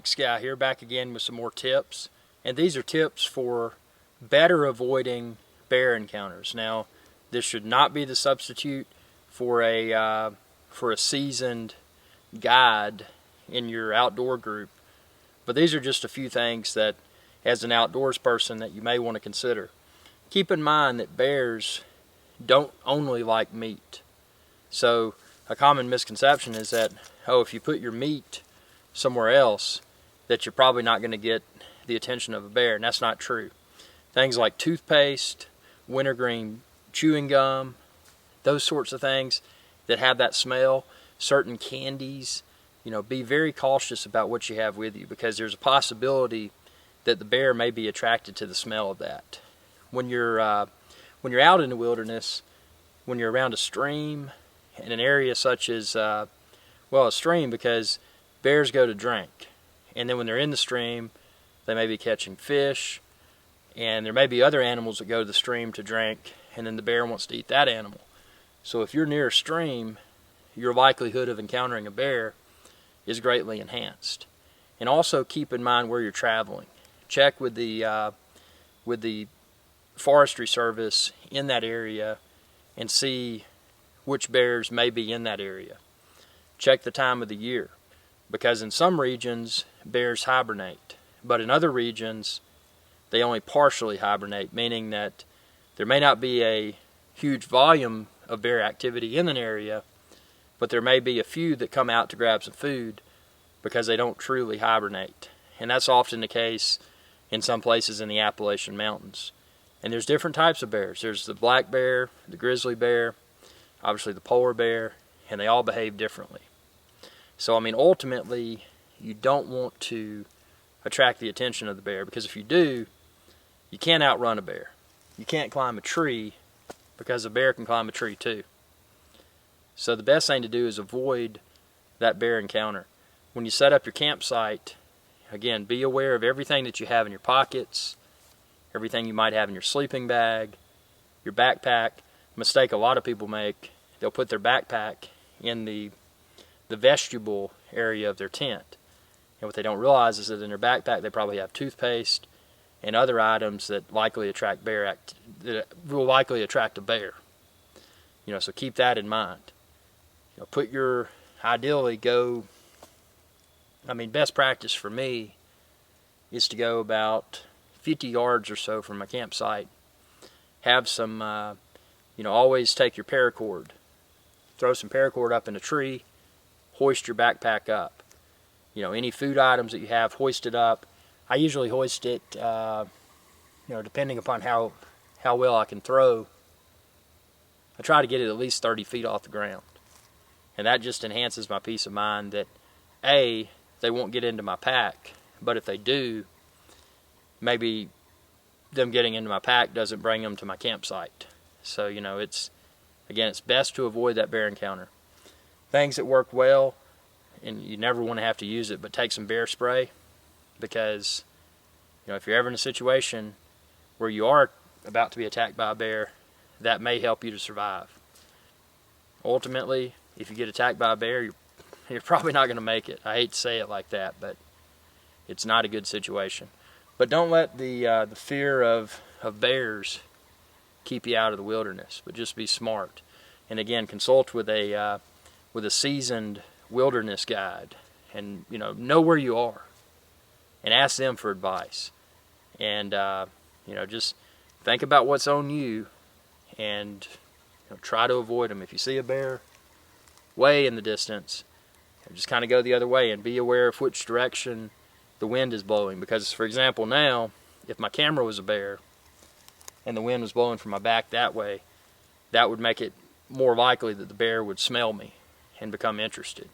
Sky here, back again with some more tips. And these are tips for better avoiding bear encounters. Now, this should not be the substitute for a seasoned guide in your outdoor group. But these are just a few things that, as an outdoors person, that you may want to consider. Keep in mind that bears don't only like meat. So a common misconception is that, oh, if you put your meat somewhere else, that you're probably not going to get the attention of a bear, and that's not true. Things like toothpaste, wintergreen chewing gum, those sorts of things that have that smell, certain candies, be very cautious about what you have with you, because there's a possibility that the bear may be attracted to the smell of that. When you're out in the wilderness, when you're around a stream, in an area such as, a stream, because bears go to drink. And then when they're in the stream, they may be catching fish, and there may be other animals that go to the stream to drink, and then the bear wants to eat that animal. So if you're near a stream, your likelihood of encountering a bear is greatly enhanced. And also keep in mind where you're traveling. Check with the Forestry Service in that area and see which bears may be in that area. Check the time of the year, because in some regions bears hibernate, but in other regions they only partially hibernate, meaning that there may not be a huge volume of bear activity in an area, but there may be a few that come out to grab some food because they don't truly hibernate. And that's often the case in some places in the Appalachian Mountains. And there's different types of bears. There's the black bear, the grizzly bear, obviously the polar bear, and they all behave differently. So, ultimately, you don't want to attract the attention of the bear, because if you do, you can't outrun a bear. You can't climb a tree, because a bear can climb a tree too. So the best thing to do is avoid that bear encounter. When you set up your campsite, again, be aware of everything that you have in your pockets, everything you might have in your sleeping bag, your backpack. Mistake a lot of people make, they'll put their backpack in the vestibule area of their tent. And what they don't realize is that in their backpack they probably have toothpaste and other items that likely attract that will likely attract a bear. So keep that in mind. Best practice for me is to go about 50 yards or so from my campsite. Have some, always take your paracord. Throw some paracord up in a tree, hoist your backpack up. Any food items that you have, hoist it up. I usually hoist it, depending upon how well I can throw, I try to get it at least 30 feet off the ground. And that just enhances my peace of mind that, A, they won't get into my pack, but if they do, maybe them getting into my pack doesn't bring them to my campsite. So, it's best to avoid that bear encounter. Things that work well, and you never want to have to use it, but take some bear spray, because, if you're ever in a situation where you are about to be attacked by a bear, that may help you to survive. Ultimately, if you get attacked by a bear, you're probably not going to make it. I hate to say it like that, but it's not a good situation. But don't let the fear of bears keep you out of the wilderness, but just be smart. And again, consult with a seasoned wilderness guide, and know where you are, and ask them for advice. And just think about what's on you, and try to avoid them. If you see a bear way in the distance, just kind of go the other way, and be aware of which direction the wind is blowing. Because, for example, now, if my camera was a bear and the wind was blowing from my back that way, that would make it more likely that the bear would smell me and become interested.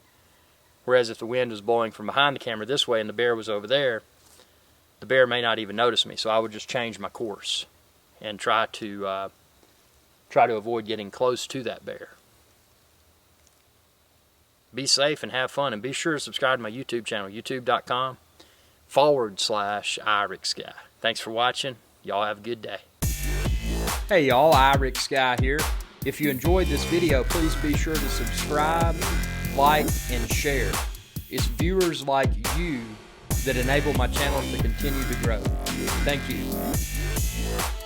Whereas if the wind was blowing from behind the camera this way and the bear was over there, the bear may not even notice me. So I would just change my course and try to avoid getting close to that bear. Be safe and have fun, and be sure to subscribe to my YouTube channel, youtube.com/IrixSky. Thanks for watching. Y'all have a good day. Hey y'all, IrixSky here. If you enjoyed this video, please be sure to subscribe, like, and share. It's viewers like you that enable my channel to continue to grow. Thank you.